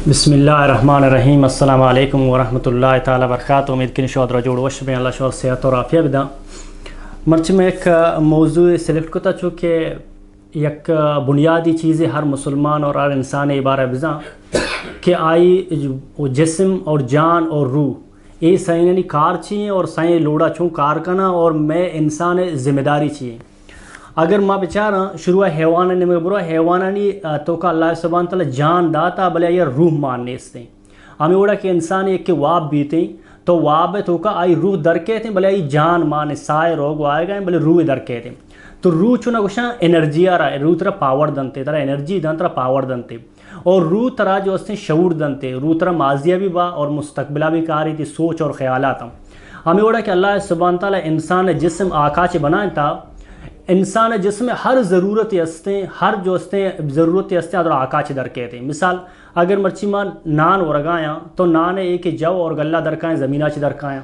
بسم الله الرحمن الرحیم السلام علیکم ورحمۃ اللہ تعالی وبرکاتہ. امید کنی شود را جوڑ وش میں اللہ شور صحت اور عافیہ بدا. مرچ میں ایک موضوع سلیکٹ کتا چونکہ یک بنیادی چیز ہر مسلمان اور ہر انسان عبارہ بزاں کہ آئی جسم اور جان اور روح یہ سائنی کار چاہیے اور سائیں لوڑا چوں کار کنا اور میں انسان ذمہ داری چاہیے. اگر ماں بچارا شروع حیوان نے برو حیوانانی تو کا اللہ سبحانہ تعالی جان داتا بلے یہ روح ماننے استیں ہمیں اوڑا کہ انسان ایک کے واب بیتے تو واب تو کا آئی روح در کہتے ہیں بلے آئی جان مانے سائے روگ آئے گئے بلے روح در کہتے ہیں. تو روح چونہ گوشاں انرجی آ رہا ہے, روح ترہ پاور دنتے ترہ انرجی دن ترہ پاور دنتے اور روح ترہ جو اس نے شعور دنتے روح ترہ ماضیہ بھی با اور مستقبلہ بھی کاری تھی سوچ اور خیالات ہمیں اوڑا کہ اللہ سبحانہ تعالی انسان جسم آکاچ بنائیں تا انسان جسم ہر ضرورت ہستے ہر جو ہستے ضرورت ہستے ادھر آکاچ در کہتے ہیں. مثال اگر مرچی ماں نان ورگایا تو نان ایک جو اور گلہ درکائیں زمینہ چی درکائیں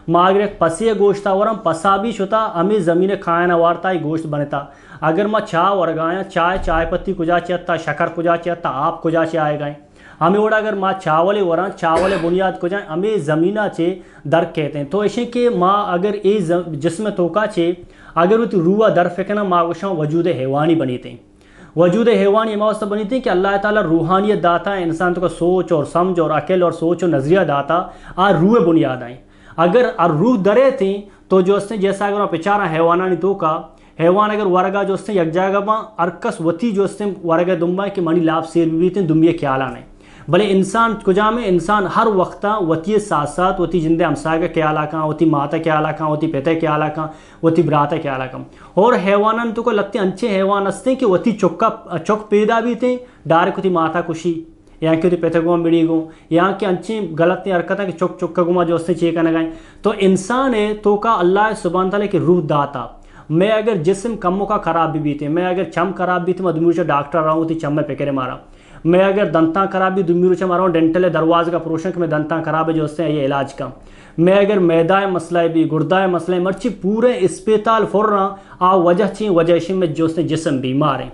ماں اگر ایک پسی گوشتا ورم پسا بھی شتا ہمیں زمین کھائنا وارتا ہی گوشت بنتا. اگر ماں چاہ ورگایا چائے پتی کجا چیتا شکر کجا چیتا آپ کجا چی آئے گئیں ہمیں اوڑا اگر ماں چاولے وران چاولے بنیاد کجائیں ہمیں زمینہ چے در کہتے ہیں. تو ایسے کہ ماں اگر ای جسم توکا چے اگر وہ روح در فکنا ماں گوشاں وجود حیوانی بنیتے ہیں. وجود حیوانی ماں واسطہ بنیتے ہیں کہ اللہ تعالیٰ روحانیت داتا ہے انسان تو کا سوچ اور سمجھ اور عقل اور سوچ اور نظریہ داتا آ روح بنیاد آئیں. اگر روح درے تھیں تو جو اس نے جیسا اگر پچارا حیوانانی تو کا حیوان اگر ورگا جو اس نے یک جائے گا ارکس وتی جو اس نے ورگا دمبا کہ منی لاب سیر بھی تھیں دمبی خیالان ہے بلے انسان کجا میں انسان ہر وقتا وتی ساتھ ساتھ وتی جندے ہمسائے کا خیال آکاں وتی ماتا خیال آکاں وتی پیتے خیال آکاں وتی براتا خیال آکاں. اور حیوانان تو کو لگتے انچے حیوان ہستے کہ وتی چک پیدا بھی تھے ڈارک وتی ماتا کشی یا کہ وتی پیتے گوما بڑی گو یا کہ انچے غلط حرکت ہے کہ چک گوما جو اس نے چیک کرنے گئے. تو انسان ہے تو کا اللہ سبحانہ تعالیٰ کی روح داتا میں اگر جسم کموں کا خراب بھی تھے میں اگر چم خراب بھی تھے میں دمیر سے ڈاکٹر رہا ہوں تھی چم میں پیکرے مارا میں اگر دنتاں خراب بھی دمیر سے مارا ہوں ڈینٹل درواز کا پروشن کہ میں دنتاں خراب ہے جو اس سے یہ علاج کا میں اگر میدہ مسئلہ بھی گردہ مسئلہ مرچی پورے اسپیتال فر رہا آ وجہ چین وجہ شم میں جو اس نے جسم بیمار ہیں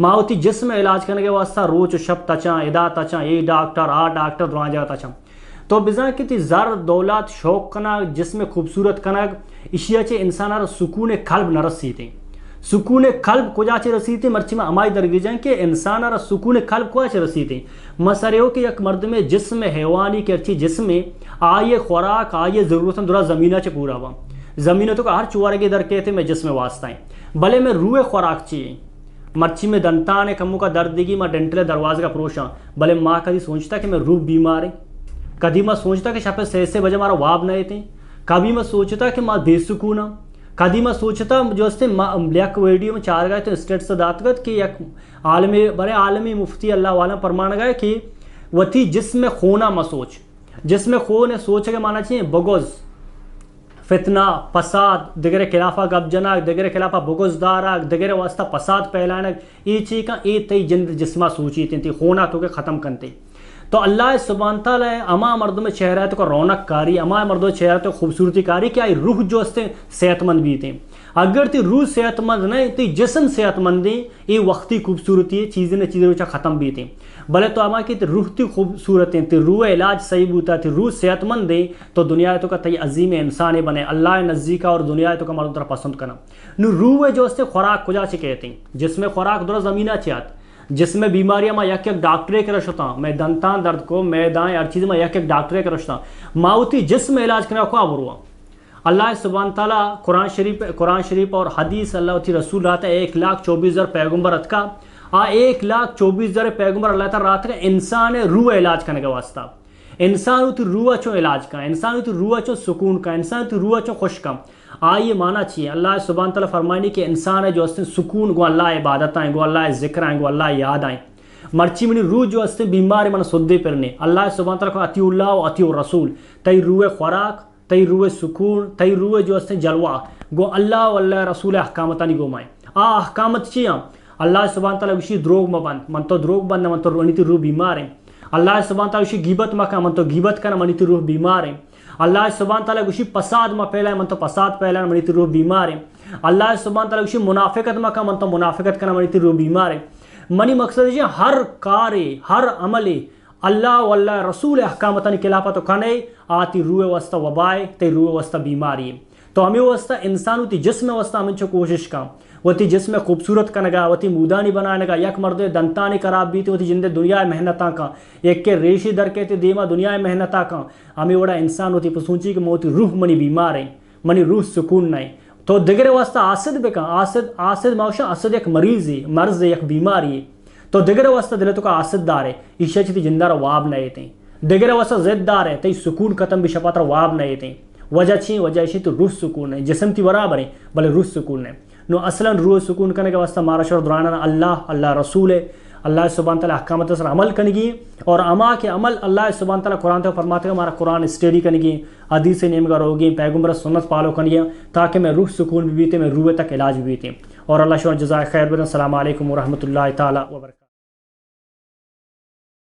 ماں ہوتی جسم علاج کرنے کے واسطہ روچ شب تچاں ادا تچاں یہ ڈاکٹر آ ڈاکٹر دوان جگہ تچاں. تو بزاں کی تھی زر دولت شوق کنا جسم خوبصورت کنگ اشیاء چے انسان سکون قلب نہ رسیتے سکون قلب کجا چے رسیتے مرچی میں امائی درگی جائیں کہ انسان را سکون قلب کجا چے رسیتے مسئلے ہو کہ یک مرد میں جسم حیوانی کے اچھی جسم میں آئیے خوراک آئیے ضرورتاں درہ زمینہ چے پورا ہوا زمینہ تو کا ہر چوارے در کہتے میں جسم واسطہ ہیں بلے میں روح خوراک چاہیے مرچی میں دنتانے کموں کا درد دیگی میں ڈینٹل دروازے کا پروشاں بلے ماں کدی سوچتا کہ میں روح بیمار ہیں کدی میں سوچتا کہ شاپے سے بجے مارا واب نہ تھے کبھی میں سوچتا کہ ماں بے سکون کدی میں سوچتا جو اس نے لیک ویڈیو میں چار گئے تو اسٹیٹ سے داتگت کہ یک بڑے عالمی مفتی اللہ والا فرمان گئے کہ وتی جسم خونا میں سوچ جسم خون سوچ کے مانا چاہیے بغض فتنہ پساد دگرے خلافہ گب جناک دگرے خلافہ بغض دارک دگرے واسطہ پساد پھیلانک یہ چیز کا اے تی جند جسمہ سوچی تھی خونا تو کے ختم کنتے. تو اللہ سبحانہ تعالیٰ اما مردوں میں چہرہ تو رونق کاری اما مردوں چہرہ تو خوبصورتی کاری کہ آئی روح جو اس سے صحت مند بھی تھے. اگر تی روح صحت مند نہیں تی جسم صحت مند دیں یہ وقتی خوبصورتی ہے چیزیں ختم بھی تھیں بلے تو اما کی روح تی خوبصورت ہیں تی روح علاج صحیح ہوتا تی روح صحت مند دیں تو دنیا تو کا تی عظیم انسان بنے اللہ نزدیکا اور دنیا تو کا مردوں طرح پسند کرنا نو روح جو اس سے خوراک کجا سے کہتے ہیں جس میں خوراک درہ زمینہ چاہت جس میں بیماریاں میں یک ڈاکٹرے کے رشتا میں دنتان درد کو میدائیں ہر چیز میں یک ڈاکٹرے کے رشتا ماؤتی جسم علاج کرنے کو آوروا. اللہ سبحانہ تعالیٰ قرآن شریف اور حدیث اللہ تی رسول رہتا ہے 1,24,000 پیغمبر اتکا 1,24,000 پیغمبر اللہ تعالیٰ رہتا ہے انسان روح علاج کرنے کا واسطہ انسان ہوتی روح چوں علاج کا انسان ہوتی روح چوں سکون کا انسان ہوتی روح چوں خوش کا آئیے مانا چاہیے. اللہ سبحانہ تعالیٰ فرمائنی کہ انسان ہے جو اس نے سکون گو اللہ عبادت آئیں گو اللہ ذکر آئیں گو اللہ یاد آئیں مرچی منی روح جو اس نے بیمار من سدے پرنے اللہ سبحانہ تعالیٰ کو اطیع اللہ و اطیع الرسول تی روح خوراک تی روح سکون تی روح جو اس نے جلوہ گو اللہ و اللہ رسول احکامتانی گو مائیں احکامت چیاں اللہ سبحانہ تعالیٰ وشی دروگ مبند من تو دروگ بند من تو رونیتی روح بیمار ہیں اللہ سبحانہ تعالیٰ وشی غیبت مکا من تو غیبت کرنا منیتی روح بیمار ہیں اللہ سبحانہ تعالیٰ گوشی پساد ما پھیلائے من تو پساد پھیلائے منی تی روح بیمار ہے اللہ سبحانہ تعالیٰ گوشی منافقت ما کا من تو منافقت کرنا منی تی روح بیمار ہے. منی مقصد ہے ہر کار ہر عمل اللہ واللہ رسول احکامتاً خلافت کھانے آتی روح وسط وبائے تی روح وسط بیماری تو ہمیں وسط انسانو تی جسم وسط ہمیں کوشش کا وہ تی جسم خوبصورت کنگا وہ تی مودانی بنانے گا یک مرد دنتانی خراب بھی تھی وہ تی جندے دنیا محنتاں کا ایک کے ریشی در کے تی دیما دنیا محنتاں کا ہمیں وڑا انسان ہوتی پسونچی کہ موتی روح منی بیمار ہے منی روح سکون نہیں تو دیگر واسطہ آسد بکا آسد موشا آسد ایک مریض ہے مرض ہے ایک بیماری ہے تو دیگر واسطہ دلتو کا آسد دار ہے ایشا چیتی جندہ واب نہیں تھیں دیگر واسطہ زد دار ہے تی سکون ختم بھی شپاتر واب نہیں تھیں وجہ چھی وجہ چھی تو روح سکون ہے جسم تی برابر ہے بلے روح سکون ہے نو اصلا روح سکون کرنے کے واسطہ مارا شور درانا اللہ رسول ہے اللہ سبحانہ تعالیٰ احکامات سر عمل کرنے گی اور اما کے عمل اللہ سبحانہ تعالیٰ قرآن تو فرماتے ہیں ہمارا قرآن اسٹڈی کرنے گی حدیث نیمگار ہوگی پیغمبر سنت پالو کرنے گی تاکہ میں روح سکون بھی بیتے میں روح تک علاج بھی بیتے اور اللہ شور جزائے خیر بدن السلام علیکم ورحمۃ اللہ تعالیٰ وبرکاتہ.